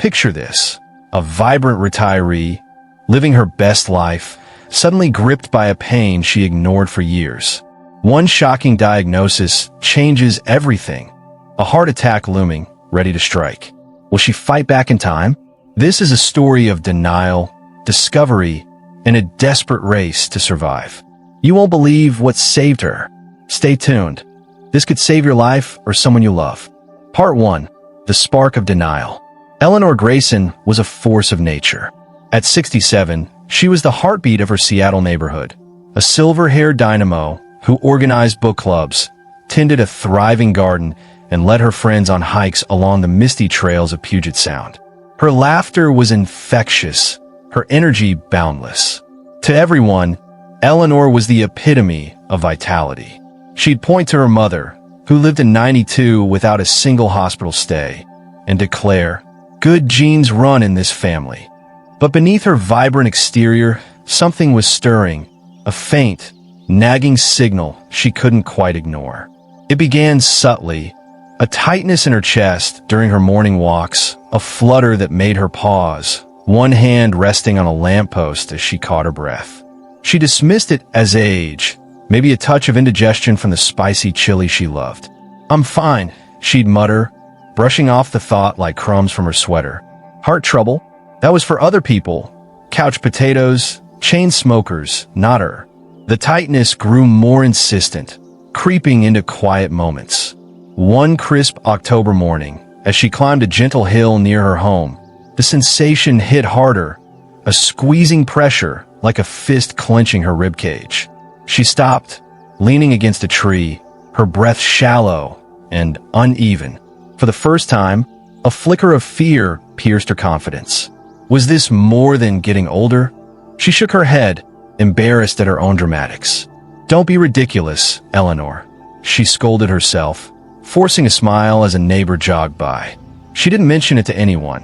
Picture this: a vibrant retiree, living her best life, suddenly gripped by a pain she ignored for years. One shocking diagnosis changes everything. A heart attack looming, ready to strike. Will she fight back in time? This is a story of denial, discovery, and a desperate race to survive. You won't believe what saved her. Stay tuned. This could save your life or someone you love. Part 1. The Spark of Denial. Eleanor Grayson was a force of nature. At 67, she was the heartbeat of her Seattle neighborhood. A silver-haired dynamo who organized book clubs, tended a thriving garden, and led her friends on hikes along the misty trails of Puget Sound. Her laughter was infectious, her energy boundless. To everyone, Eleanor was the epitome of vitality. She'd point to her mother, who lived in 92 without a single hospital stay, and declare, "Good genes run in this family." But beneath her vibrant exterior, something was stirring, a faint, nagging signal she couldn't quite ignore. It began subtly, a tightness in her chest during her morning walks, a flutter that made her pause, one hand resting on a lamppost as she caught her breath. She dismissed it as age, maybe a touch of indigestion from the spicy chili she loved. "I'm fine," she'd mutter, brushing off the thought like crumbs from her sweater. Heart trouble? That was for other people. Couch potatoes, chain smokers, not her. The tightness grew more insistent, creeping into quiet moments. One crisp October morning, as she climbed a gentle hill near her home, the sensation hit harder, a squeezing pressure like a fist clenching her ribcage. She stopped, leaning against a tree, her breath shallow and uneven. For the first time, a flicker of fear pierced her confidence. Was this more than getting older? She shook her head, embarrassed at her own dramatics. "Don't be ridiculous, Eleanor," she scolded herself, forcing a smile as a neighbor jogged by. She didn't mention it to anyone.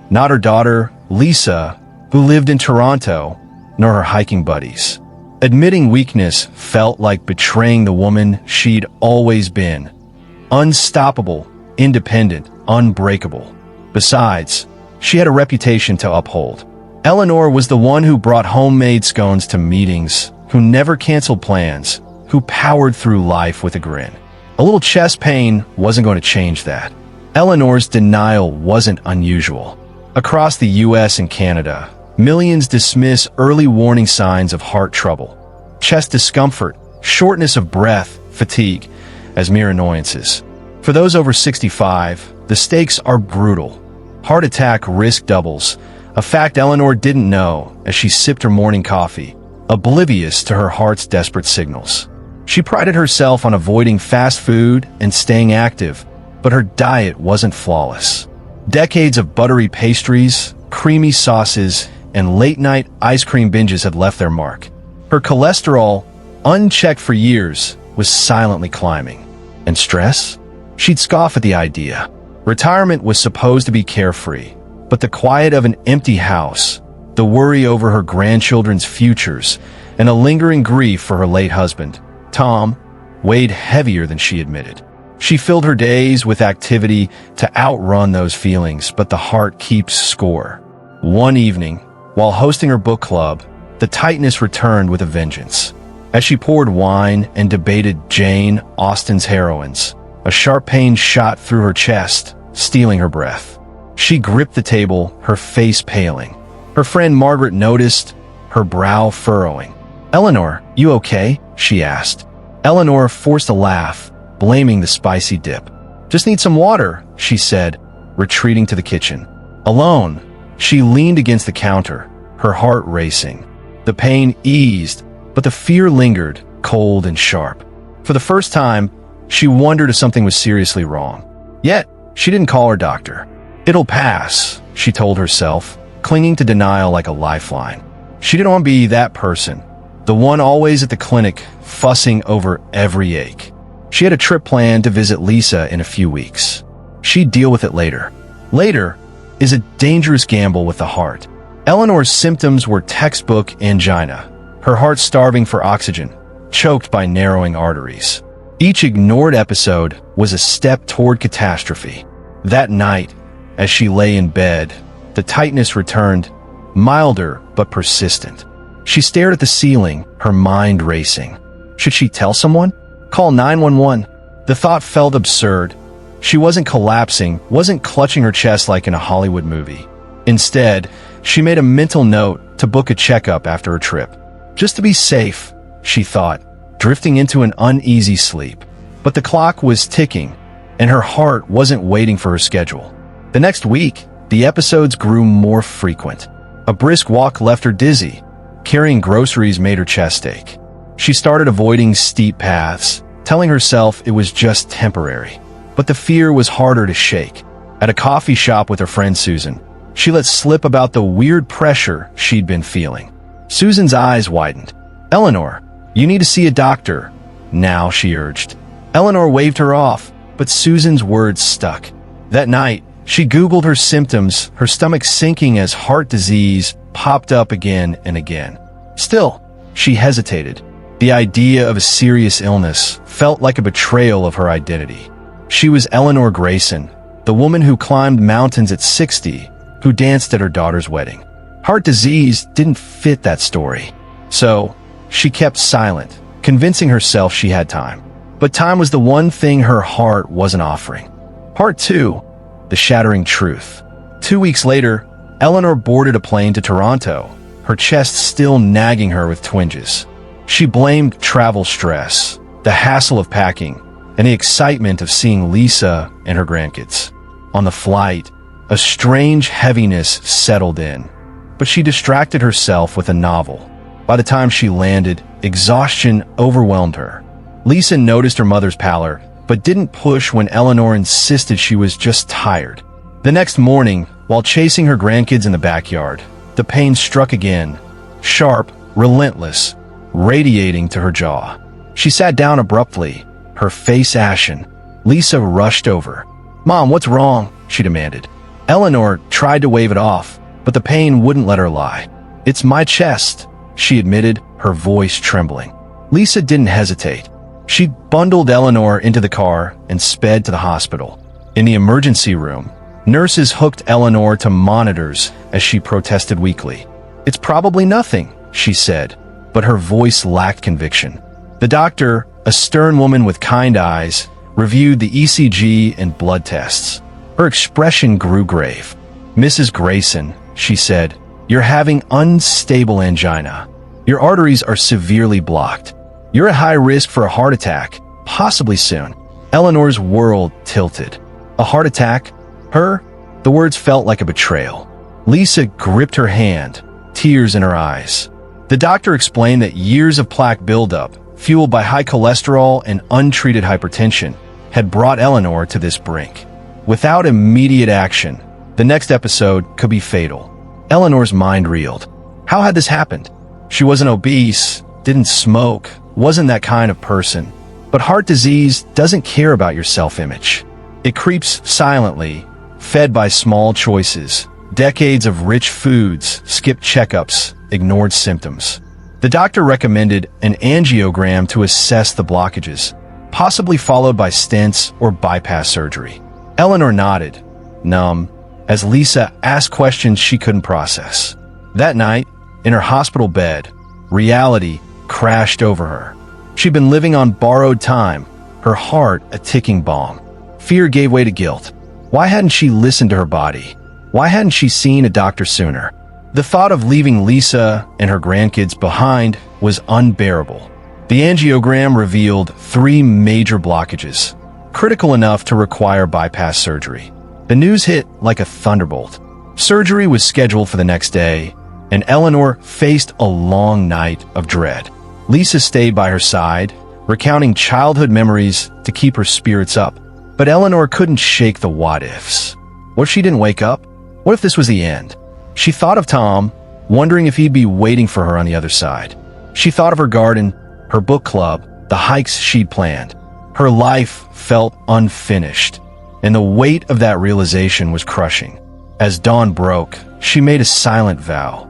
Not her daughter, Lisa, who lived in Toronto, nor her hiking buddies. Admitting weakness felt like betraying the woman she'd always been. Unstoppable, independent, unbreakable. Besides, she had a reputation to uphold. Eleanor was the one who brought homemade scones to meetings, who never canceled plans, who powered through life with a grin. A little chest pain wasn't going to change that. Eleanor's denial wasn't unusual. Across the US and Canada, millions dismiss early warning signs of heart trouble, chest discomfort, shortness of breath, fatigue, as mere annoyances. For those over 65, the stakes are brutal. Heart attack risk doubles, a fact Eleanor didn't know as she sipped her morning coffee, oblivious to her heart's desperate signals. She prided herself on avoiding fast food and staying active, but her diet wasn't flawless. Decades of buttery pastries, creamy sauces, and late-night ice cream binges had left their mark. Her cholesterol, unchecked for years, was silently climbing. And stress? She'd scoff at the idea. Retirement was supposed to be carefree, but the quiet of an empty house, the worry over her grandchildren's futures, and a lingering grief for her late husband, Tom, weighed heavier than she admitted. She filled her days with activity to outrun those feelings, but the heart keeps score. One evening, while hosting her book club, the tightness returned with a vengeance. As she poured wine and debated Jane Austen's heroines, a sharp pain shot through her chest, stealing her breath. She gripped the table, her face paling. Her friend Margaret noticed, her brow furrowing. "Eleanor, you okay?" she asked. Eleanor forced a laugh, blaming the spicy dip. "Just need some water," she said, retreating to the kitchen. Alone, she leaned against the counter, her heart racing. The pain eased, but the fear lingered, cold and sharp. For the first time, she wondered if something was seriously wrong. Yet, she didn't call her doctor. "It'll pass," she told herself, clinging to denial like a lifeline. She didn't want to be that person, the one always at the clinic, fussing over every ache. She had a trip planned to visit Lisa in a few weeks. She'd deal with it later. Later is a dangerous gamble with the heart. Eleanor's symptoms were textbook angina, her heart starving for oxygen, choked by narrowing arteries. Each ignored episode was a step toward catastrophe. That night, as she lay in bed, The tightness returned, milder but persistent. She stared at the ceiling, her mind racing. Should she tell someone? Call 911? The thought felt absurd. She wasn't collapsing, wasn't clutching her chest like in a Hollywood movie. Instead, she made a mental note to book a checkup after her trip. Just to be safe, she thought, drifting into an uneasy sleep. But the clock was ticking, and her heart wasn't waiting for her schedule. The next week, the episodes grew more frequent. A brisk walk left her dizzy. Carrying groceries made her chest ache. She started avoiding steep paths, telling herself it was just temporary. But the fear was harder to shake. At a coffee shop with her friend Susan, she let slip about the weird pressure she'd been feeling. Susan's eyes widened. "Eleanor, you need to see a doctor now," she urged. Eleanor waved her off, but Susan's words stuck. That night, she Googled her symptoms, her stomach sinking as heart disease popped up again and again. Still, she hesitated. The idea of a serious illness felt like a betrayal of her identity. She was Eleanor Grayson, the woman who climbed mountains at 60, who danced at her daughter's wedding. Heart disease didn't fit that story. So, she kept silent, convincing herself she had time. But time was the one thing her heart wasn't offering. Part 2. The Shattering Truth. 2 weeks later, Eleanor boarded a plane to Toronto, her chest still nagging her with twinges. She blamed travel stress, the hassle of packing, and the excitement of seeing Lisa and her grandkids. On the flight, a strange heaviness settled in, but she distracted herself with a novel. By the time she landed, exhaustion overwhelmed her. Lisa noticed her mother's pallor, but didn't push when Eleanor insisted she was just tired. The next morning, while chasing her grandkids in the backyard, the pain struck again, sharp, relentless, radiating to her jaw. She sat down abruptly, her face ashen. Lisa rushed over. "Mom, what's wrong?" she demanded. Eleanor tried to wave it off, but the pain wouldn't let her lie. "It's my chest," she admitted, her voice trembling. Lisa didn't hesitate. She bundled Eleanor into the car and sped to the hospital. In the emergency room, nurses hooked Eleanor to monitors as she protested weakly. "It's probably nothing," she said, but her voice lacked conviction. The doctor, a stern woman with kind eyes, reviewed the ECG and blood tests. Her expression grew grave. "Mrs. Grayson," she said, "you're having unstable angina. Your arteries are severely blocked. You're at high risk for a heart attack, possibly soon." Eleanor's world tilted. A heart attack? Her? The words felt like a betrayal. Lisa gripped her hand, tears in her eyes. The doctor explained that years of plaque buildup, fueled by high cholesterol and untreated hypertension, had brought Eleanor to this brink. Without immediate action, the next episode could be fatal. Eleanor's mind reeled. How had this happened? She wasn't obese, didn't smoke, wasn't that kind of person. But heart disease doesn't care about your self-image. It creeps silently, fed by small choices, decades of rich foods, skipped checkups, ignored symptoms. The doctor recommended an angiogram to assess the blockages, possibly followed by stents or bypass surgery. Eleanor nodded, numb, as Lisa asked questions she couldn't process. That night, in her hospital bed, reality crashed over her. She'd been living on borrowed time, her heart a ticking bomb. Fear gave way to guilt. Why hadn't she listened to her body? Why hadn't she seen a doctor sooner? The thought of leaving Lisa and her grandkids behind was unbearable. The angiogram revealed 3 major blockages, critical enough to require bypass surgery. The news hit like a thunderbolt. Surgery was scheduled for the next day, and Eleanor faced a long night of dread. Lisa stayed by her side, recounting childhood memories to keep her spirits up. But Eleanor couldn't shake the what-ifs. What if she didn't wake up? What if this was the end? She thought of Tom, wondering if he'd be waiting for her on the other side. She thought of her garden, her book club, the hikes she'd planned. Her life felt unfinished, and the weight of that realization was crushing. As dawn broke, she made a silent vow.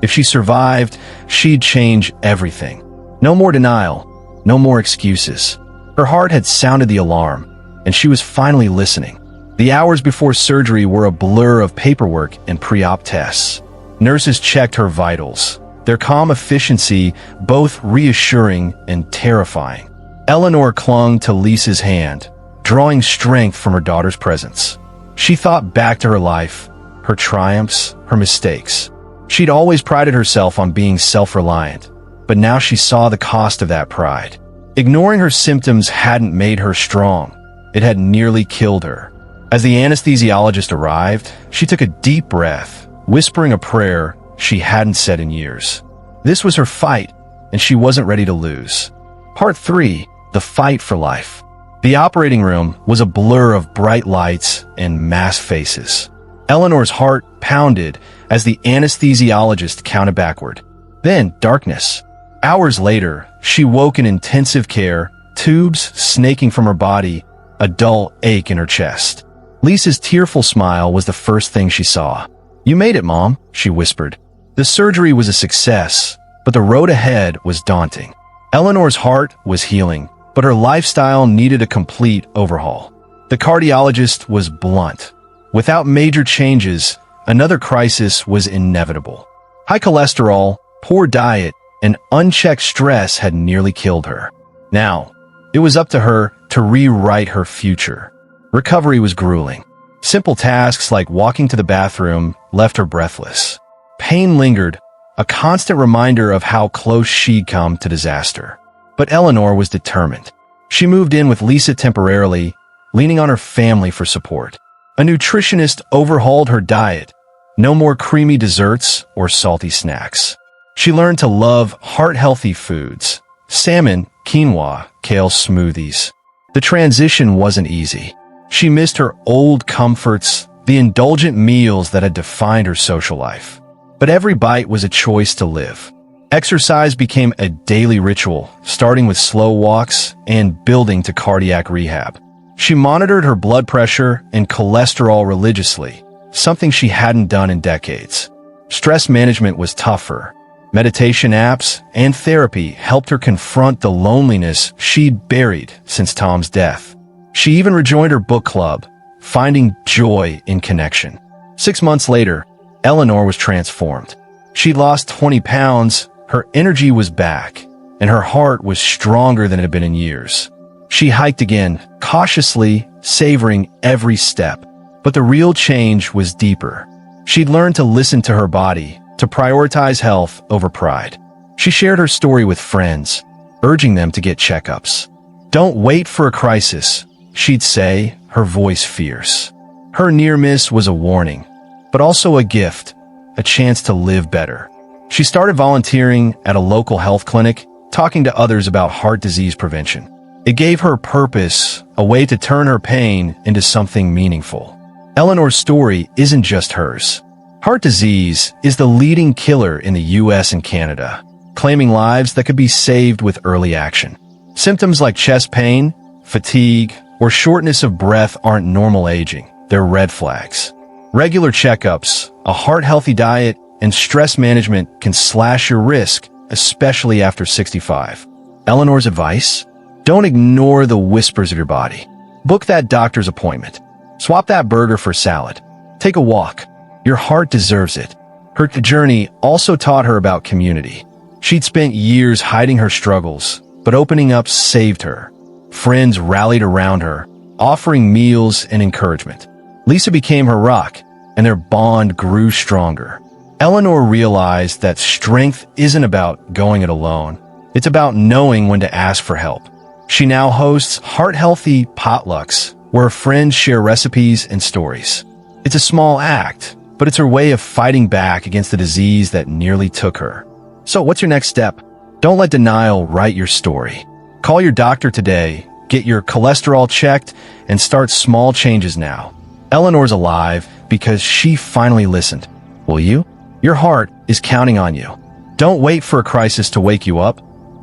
If she survived, she'd change everything. No more denial, no more excuses. Her heart had sounded the alarm, and she was finally listening. The hours before surgery were a blur of paperwork and pre-op tests. Nurses checked her vitals, their calm efficiency both reassuring and terrifying. Eleanor clung to Lisa's hand, drawing strength from her daughter's presence. She thought back to her life, her triumphs, her mistakes. She'd always prided herself on being self-reliant, but now she saw the cost of that pride. Ignoring her symptoms hadn't made her strong. It had nearly killed her. As the anesthesiologist arrived, she took a deep breath, whispering a prayer she hadn't said in years. This was her fight, and she wasn't ready to lose. Part 3, the fight for life. The operating room was a blur of bright lights and masked faces. Eleanor's heart pounded as the anesthesiologist counted backward. Then, darkness. Hours later, she woke in intensive care, tubes snaking from her body, a dull ache in her chest. Lisa's tearful smile was the first thing she saw. "You made it, Mom," she whispered. The surgery was a success, but the road ahead was daunting. Eleanor's heart was healing, but her lifestyle needed a complete overhaul. The cardiologist was blunt. Without major changes, another crisis was inevitable. High cholesterol, poor diet, and unchecked stress had nearly killed her. Now, it was up to her to rewrite her future. Recovery was grueling. Simple tasks like walking to the bathroom left her breathless. Pain lingered, a constant reminder of how close she'd come to disaster. But Eleanor was determined. She moved in with Lisa temporarily, leaning on her family for support. A nutritionist overhauled her diet. No more creamy desserts or salty snacks. She learned to love heart-healthy foods. Salmon, quinoa, kale smoothies. The transition wasn't easy. She missed her old comforts, the indulgent meals that had defined her social life. But every bite was a choice to live. Exercise became a daily ritual, starting with slow walks and building to cardiac rehab. She monitored her blood pressure and cholesterol religiously, something she hadn't done in decades. Stress management was tougher. Meditation apps and therapy helped her confront the loneliness she'd buried since Tom's death. She even rejoined her book club, finding joy in connection. 6 months later, Eleanor was transformed. She'd lost 20 pounds, her energy was back, and her heart was stronger than it had been in years. She hiked again, cautiously, savoring every step. But the real change was deeper. She'd learned to listen to her body, to prioritize health over pride. She shared her story with friends, urging them to get checkups. "Don't wait for a crisis," she'd say, her voice fierce. Her near miss was a warning, but also a gift, a chance to live better. She started volunteering at a local health clinic, talking to others about heart disease prevention. It gave her purpose, a way to turn her pain into something meaningful. Eleanor's story isn't just hers. Heart disease is the leading killer in the US and Canada, claiming lives that could be saved with early action. Symptoms like chest pain, fatigue, or shortness of breath aren't normal aging. They're red flags. Regular checkups, a heart-healthy diet, and stress management can slash your risk, especially after 65. Eleanor's advice? Don't ignore the whispers of your body. Book that doctor's appointment. Swap that burger for salad. Take a walk. Your heart deserves it. Her journey also taught her about community. She'd spent years hiding her struggles, but opening up saved her. Friends rallied around her, offering meals and encouragement. Lisa became her rock, and their bond grew stronger. Eleanor realized that strength isn't about going it alone. It's about knowing when to ask for help. She now hosts heart-healthy potlucks, where friends share recipes and stories. It's a small act, but it's her way of fighting back against the disease that nearly took her. So what's your next step? Don't let denial write your story. Call your doctor today, get your cholesterol checked, and start small changes now. Eleanor's alive because she finally listened. Will you? Your heart is counting on you. Don't wait for a crisis to wake you up.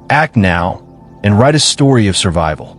Act now and write a story of survival.